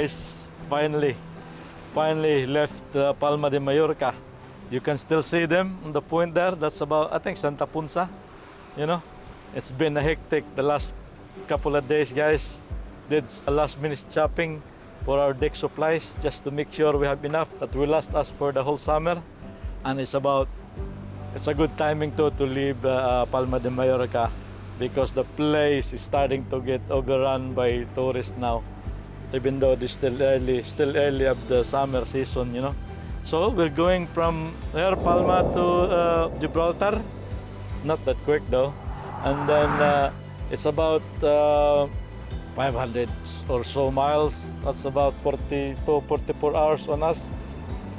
guys, finally left Palma de Mallorca. You can still see them on the point there. That's about, I think, Santa Ponsa. You know, it's been a hectic the last couple of days, guys. Did a last minute shopping for our deck supplies just to make sure we have enough that will last us for the whole summer. And it's a good timing to leave Palma de Mallorca, because the place is starting to get overrun by tourists now, even though it's still early of the summer season, you know. So we're going from here, Palma, to Gibraltar. Not that quick though. And then it's about 500 or so miles. That's about 44 hours on us.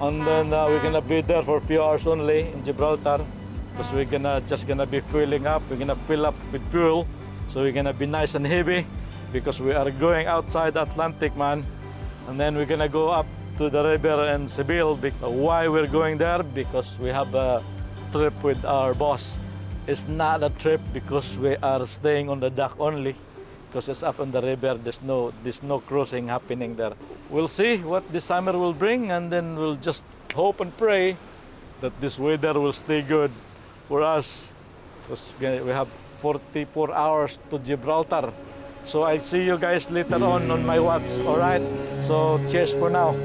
And then we're gonna be there for a few hours only in Gibraltar, because we're just gonna be filling up. We're gonna fill up with fuel, so we're gonna be nice and heavy, because we are going outside the Atlantic, man. And then we're gonna go up to the river in Seville. Why we're going there? Because we have a trip with our boss. It's not a trip because we are staying on the dock only, because it's up on the river. There's no cruising happening there. We'll see what this summer will bring, and then we'll just hope and pray that this weather will stay good for us, because we have 44 hours to Gibraltar. So I'll see you guys later on my watch, all right? So cheers for now.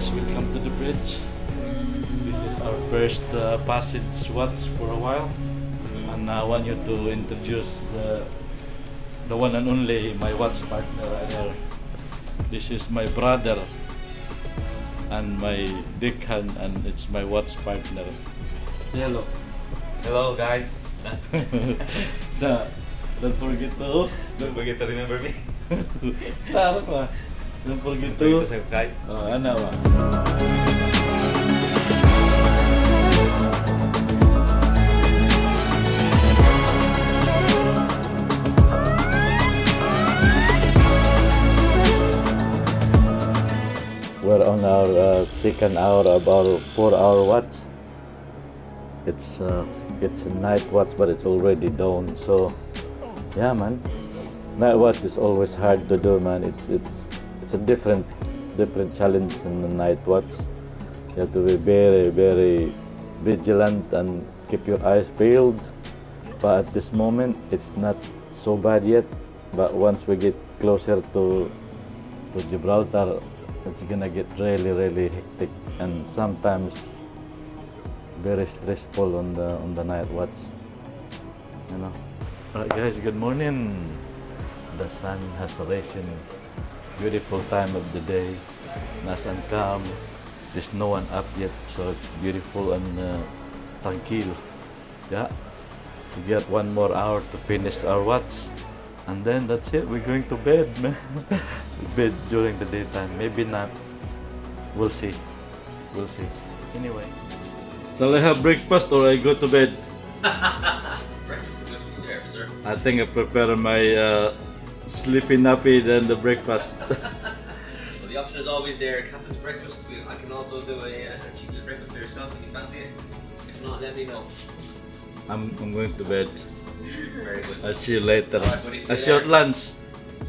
Welcome to the bridge. This is our first passage watch for a while, and I want you to introduce the one and only my watch partner right there. This is my brother and my deckhand, and it's my watch partner. Say hello. Hello guys. So don't forget to remember me. Tara pa. Don't forget To to subscribe. ano ba? We're on our second hour of our 4-hour watch. It's a night watch, but it's already dawn. So yeah, man, night watch is always hard to do, man. It's a different challenge in the night watch. You have to be very vigilant and keep your eyes peeled. But at this moment, it's not so bad yet. But once we get closer to Gibraltar, it's gonna get really hectic, and sometimes very stressful on the night watch. You know. Alright guys, good morning. The sun has risen. Beautiful time of the day. Nice and calm. There's no one up yet, so it's beautiful and tranquil. Yeah. We got one more hour to finish our watch, and then that's it. We're going to bed, man. Bed during the daytime. Maybe not. We'll see. Anyway. Shall I have breakfast or I go to bed? Breakfast is going to be served, sir. I think I prepare my sleepy nappy than the breakfast. Well, the option is always there. Captain's breakfast. I can also do a cheeky breakfast for yourself if you fancy it. If not, let me know. I'm going to bed. Very good. I'll see you later. Alright, buddy, see I you see you at later. lunch.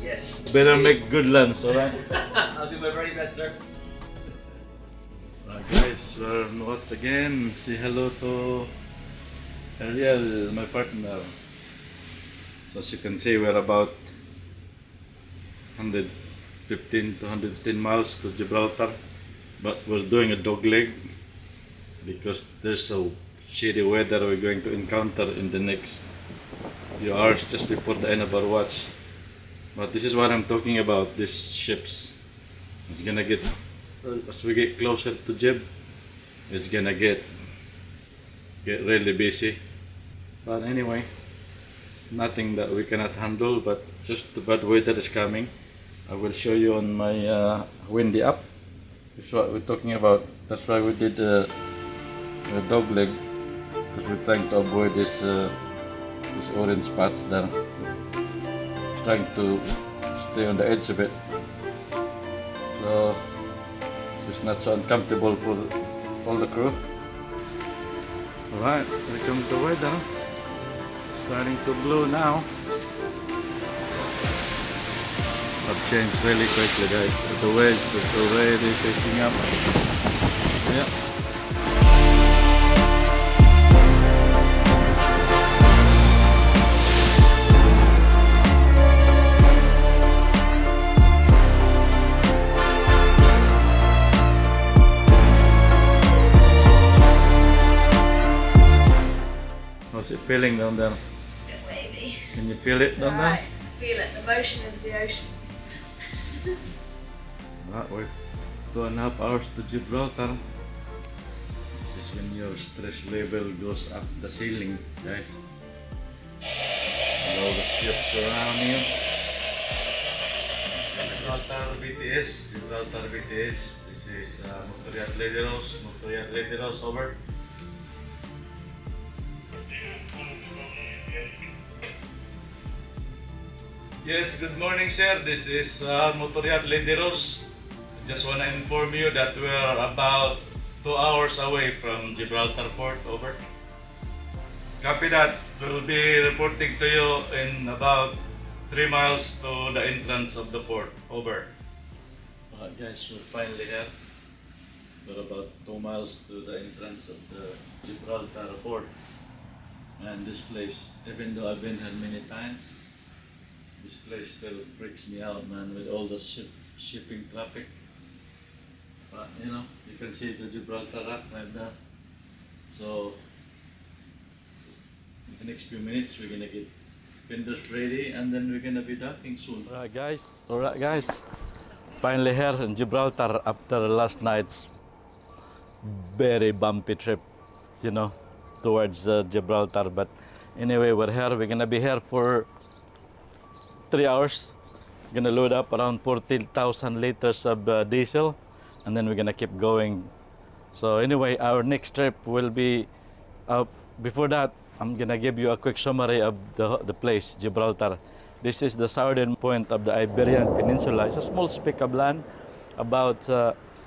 Yes. Better make good lunch, alright? I'll do my very best, sir. Alright guys, we're on watch again. Say hello to Ariel, my partner. So as you can see, we're about 115 to 110 miles to Gibraltar, but we're doing a dog leg because there's a shitty weather we're going to encounter in the next few hours just before the end of our watch. But this is what I'm talking about, these ships. It's gonna get, as we get closer to Gib, it's gonna get really busy. But anyway, nothing that we cannot handle, but just the bad weather is coming. I will show you on my windy app. This is what we're talking about. That's why we did a dog leg, because we're trying to avoid this These orange spots there. Trying to stay on the edge of it. So it's not so uncomfortable for all the crew. Alright, here comes the weather. Starting to blow now. I've changed really quickly, guys. The waves is already picking up. Yeah. How's it feeling down there? It's good, baby. Can you feel it down there? Right, feel it, the motion of the ocean. Right, we're 2.5 hours to Gibraltar. This is when your stress level goes up the ceiling, guys. And all the ships around you. Gibraltar BTS, Gibraltar BTS. This is Montreal Lederos, over. Yes, good morning, sir. This is Montreal Lederos. Just want to inform you that we are about 2 hours away from Gibraltar port, over. Copy that. We'll be reporting to you in about 3 miles to the entrance of the port, over. Guys, we're finally here. We're about 2 miles to the entrance of the Gibraltar port. And this place, even though I've been here many times, this place still freaks me out, man, with all the shipping traffic. But you know, you can see the Gibraltar rock right there. So in the next few minutes, we're gonna get fenders ready, and then we're gonna be docking soon. Alright, guys. Finally here in Gibraltar after last night's very bumpy trip, you know, towards Gibraltar. But anyway, we're here. We're gonna be here for 3 hours. Gonna load up around 40,000 liters of diesel, and then we're gonna keep going. So anyway, our next trip will be before that, I'm gonna give you a quick summary of the place, Gibraltar. This is the southern point of the Iberian Peninsula. It's a small speck of land, about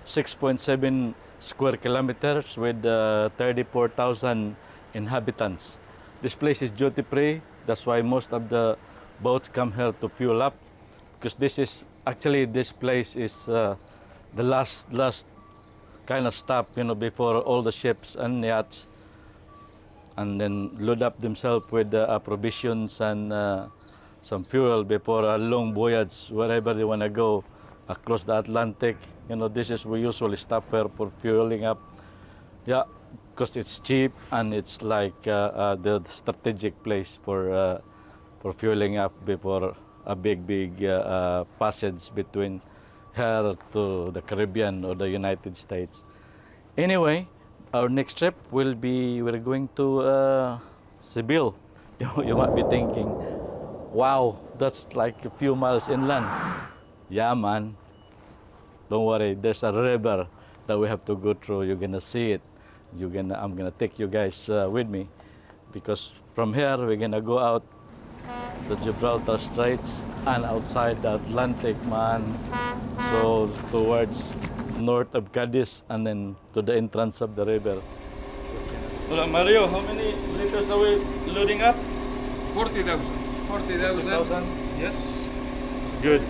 6.7 square kilometers with 34,000 inhabitants. This place is duty free. That's why most of the boats come here to fuel up, because this place is the last kind of stop, you know, before all the ships and yachts, and then load up themselves with provisions and some fuel before a long voyage wherever they want to go across the Atlantic. You know, this is we usually stop here for fueling up. Yeah, because it's cheap and it's like the strategic place for fueling up before a big passage between here to the Caribbean or the United States. Anyway, our next trip will be, we're going to Seville. You might be thinking, wow, that's like a few miles inland. Yeah, man. Don't worry, there's a river that we have to go through. You're gonna see it. I'm gonna take you guys with me, because from here we're gonna go out the Gibraltar Straits and outside the Atlantic, man. So towards north of Cadiz and then to the entrance of the river. Hello, Mario, how many liters are we loading up? 40,000. 40,000. Yes. Good.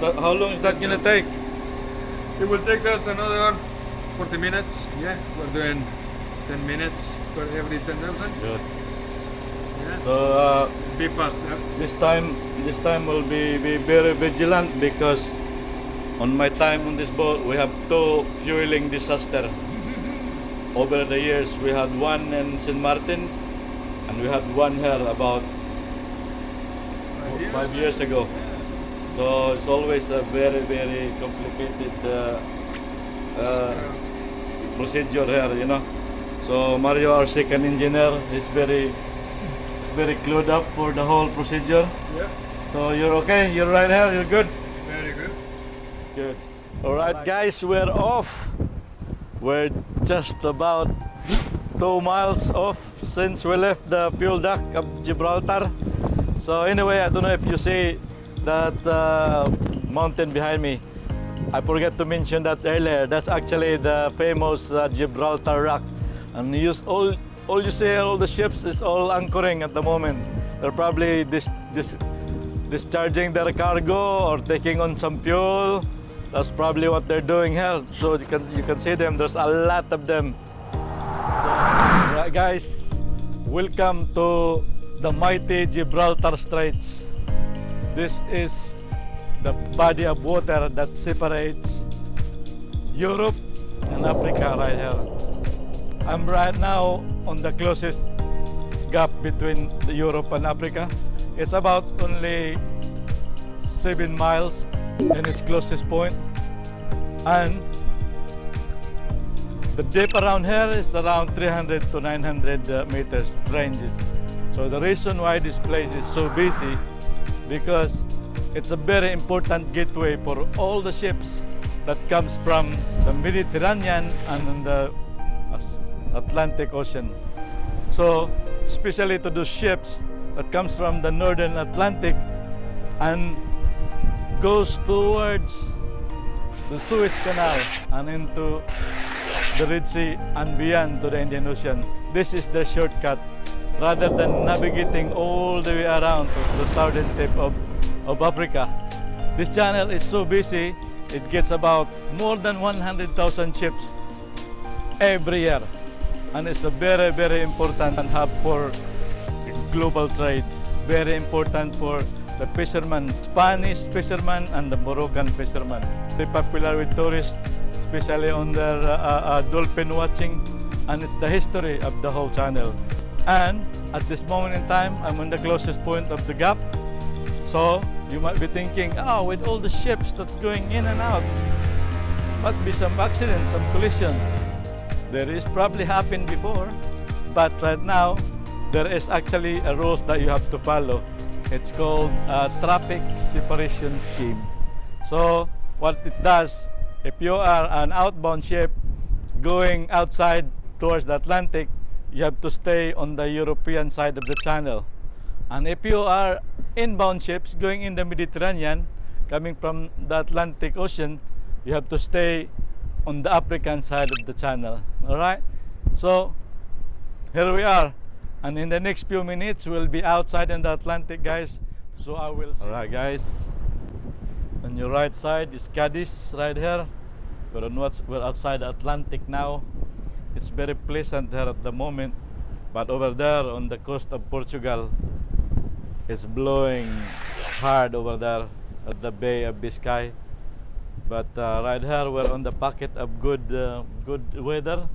How long is that gonna take? It will take us another 40 minutes. Yeah, we're doing 10 minutes per every 10,000. Good. Yeah. So Be faster. this time we'll be very vigilant, because on my time on this boat we have 2 fueling disaster. Over the years we had one in St. Martin, and we had one here about 5 years ago. So it's always a very complicated procedure here, you know. So Mario, our second engineer, is very clued up for the whole procedure. Yeah. So you're okay? You're right here? You're good? Very good. Good. Alright guys, we're off. We're just about 2 miles off since we left the fuel dock of Gibraltar. So anyway, I don't know if you see that mountain behind me. I forgot to mention that earlier. That's actually the famous Gibraltar rock. And all you see, all the ships is all anchoring at the moment. They're probably discharging their cargo or taking on some fuel. That's probably what they're doing here. So you can see them. There's a lot of them. So, right, guys, welcome to the mighty Gibraltar Straits. This is the body of water that separates Europe and Africa right here. I'm right now on the closest gap between Europe and Africa. It's about only 7 miles in its closest point, and the depth around here is around 300 to 900 meters ranges. So the reason why this place is so busy, because it's a very important gateway for all the ships that comes from the Mediterranean and the Atlantic Ocean. So especially to those ships that comes from the northern Atlantic and goes towards the Suez Canal and into the Red Sea and beyond to the Indian Ocean. This is the shortcut rather than navigating all the way around to the southern tip of Africa. This channel is so busy, it gets about more than 100,000 ships every year. And it's a very, very important hub for global trade. Very important for the fishermen, Spanish fishermen and the Moroccan fishermen. Very popular with tourists, especially on their dolphin watching, and it's the history of the whole channel. And at this moment in time, I'm on the closest point of the gap. So you might be thinking, oh, with all the ships that's going in and out, must be some accident, some collision. There is probably happened before, but right now there is actually a rules that you have to follow. It's called a traffic separation scheme. So what it does, if you are an outbound ship going outside towards the Atlantic, you have to stay on the European side of the channel. And if you are inbound ships going in the Mediterranean, coming from the Atlantic Ocean, you have to stay on the African side of the channel. Alright? So here we are. And in the next few minutes, we'll be outside in the Atlantic, guys. So I will see. Alright, guys. On your right side is Cadiz right here. We're outside the Atlantic now. It's very pleasant here at the moment. But over there on the coast of Portugal, it's blowing hard over there at the Bay of Biscay. But right here we're on the pocket of good weather,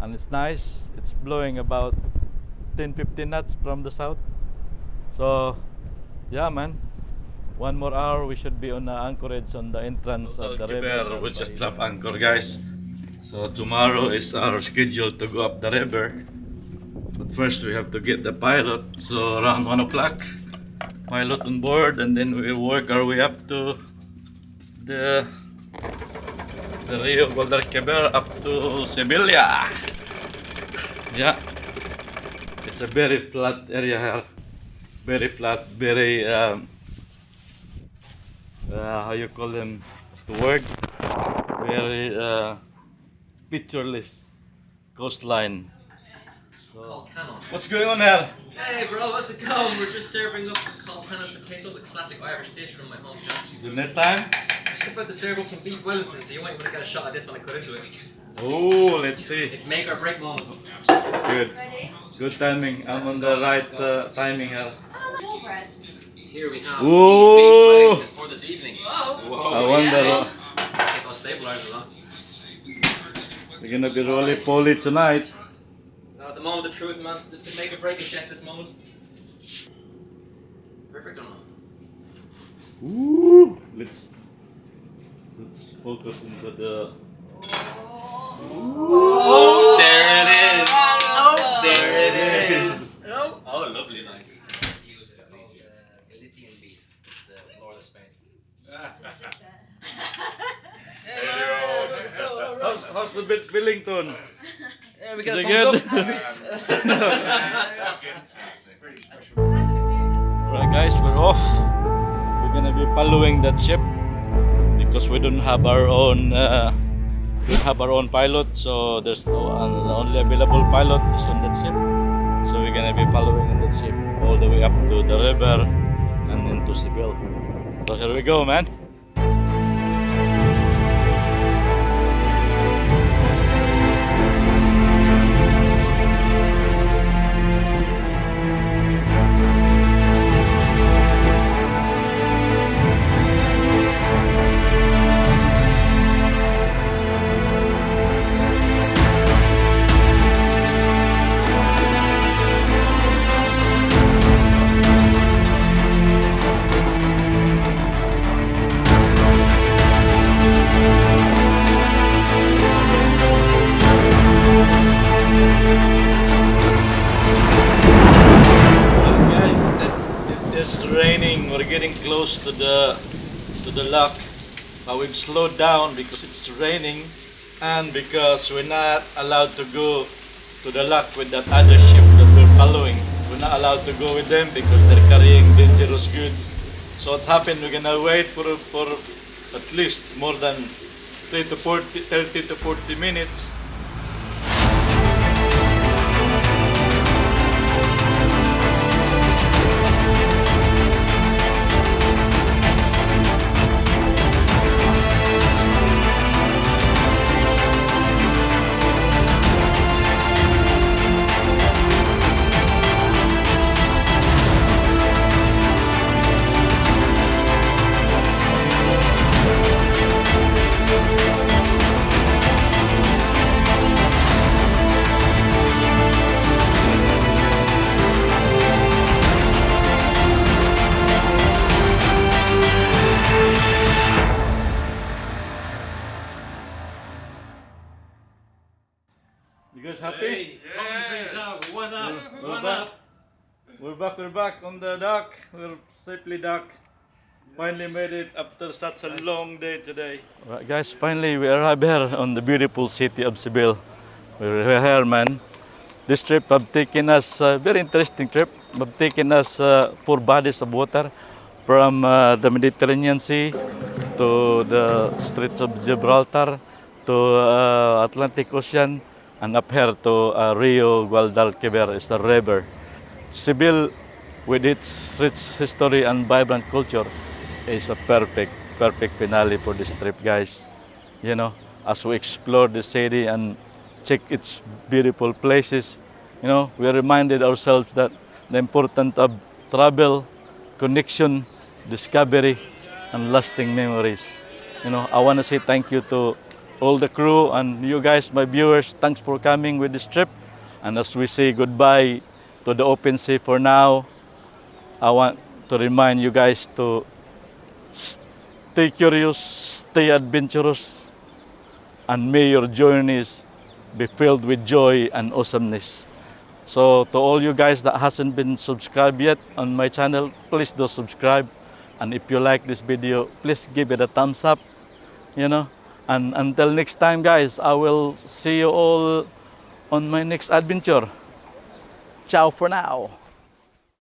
and it's nice. It's blowing about 10-15 knots from the south. So yeah, man, 1 more hour we should be on anchorage on the entrance of the river. We just drop anchor, guys. So tomorrow is our schedule to go up the river, but first we have to get the pilot. So around 1 o'clock, pilot on board, and then we'll work our way up to the Rio Guadalquivir up to Sevilla. Yeah, it's a very flat area here. Very flat, very how you call them? What's the word? Very picturesque coastline. Called Canon. What's going on here? Hey bro, how's it going? We're just serving up called Canon potatoes, a classic Irish dish from my hometown. Dinner time? Just about to serve up some beef Wellington, so you might want to get a shot of this when I cut into it. Oh, let's see. It's make or break moment. Good. Good timing. I'm on the right timing here. Here we have Ooh. beef Wellington for this evening. Whoa. I wonder. Take those stabilizers on. We're gonna be roly-poly tonight. The moment of truth, man. This could make or break a chef this moment. Perfect or not? Ooh. Let's focus into the. Oh, there it is! Oh, there it is! Oh, lovely, nice. Galician beef, the north of Spain. How's the bit Wellington? Yeah, we got Is a it thumbs good? up. Right guys, we're off. We're gonna be following that ship because we don't have our own pilot, so there's no the only available pilot is on that ship. So we're gonna be following on that ship all the way up to the river and into Seville. So here we go, man. Guys, it is raining. We're getting close to the lock. But we've slowed down because it's raining and because we're not allowed to go to the lock with that other ship that we're following. We're not allowed to go with them because they're carrying dangerous goods. So what happened? We're gonna wait for at least more than 30 to 40 minutes. You guys happy? One up, We're back. We're back on the dock. We're safely dock. Finally made it after such a long day today. Right, guys, finally we arrived here on the beautiful city of Seville. We're here, man. This trip have taken us a very interesting trip. Have taken us 4 bodies of water from the Mediterranean Sea to the Straits of Gibraltar to Atlantic Ocean and up here to Rio Guadalquivir is the river. Seville, with its rich history and vibrant culture, is a perfect finale for this trip, guys. You know, as we explore the city and check its beautiful places, you know, we reminded ourselves that the importance of travel, connection, discovery, and lasting memories. You know, I want to say thank you to all the crew and you guys, my viewers. Thanks for coming with this trip. And as we say goodbye to the open sea for now, I want to remind you guys to stay curious, stay adventurous, and may your journeys be filled with joy and awesomeness. So to all you guys that hasn't been subscribed yet on my channel, please do subscribe. And if you like this video, please give it a thumbs up, you know. And until next time, guys, I will see you all on my next adventure. Ciao for now.